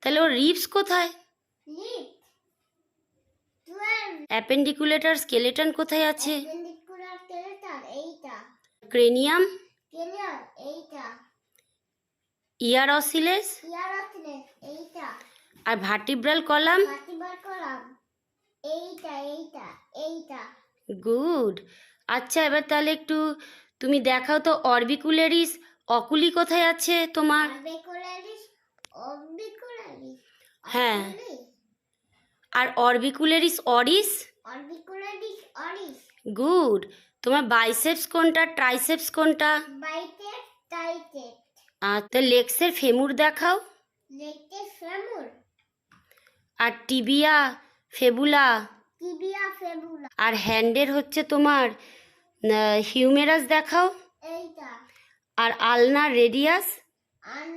তাহলে ওর রিবস কোথায়? Lip 12 অ্যাপেন্ডিকুলেটার skeleton কোথায় আছে? অ্যাপেন্ডিকুলার স্কেলেটন এইটা, ক্রেনিয়াম, ক্রেনিয়াল এইটা, ইয়ার অসিলেস ইয়ারাথনেস এইটা, আর ভার্টিব্রাল কলাম। ভার্টিব্রাল কলাম এইটা এইটা এইটা। গুড। আচ্ছা, এবার তাহলে একটু তুমি দেখাও তো অরবিকুলারিস অকুলি কোথায় আছে তোমার? অরবিকুলারিস, অরবিকুলারিস, হ্যাঁ, আর অরবিকুলারিস অরিস? অরবিকুলারিস অরিস। গুড। তোমার বাইসেপস কোনটা, ট্রাইসেপস কোনটা? বাইটেপ টাইটেপ। আর তো লেগসের ফেমুর দেখাও। লেটে ফেমুর, আর টিবিয়া, ফেবুলা। টিবিয়া ফেবুলা আর হ্যান্ডের হচ্ছে তোমার হিউমেরাস দেখাও। এইটা, আর আলনার রেডিয়াস। আন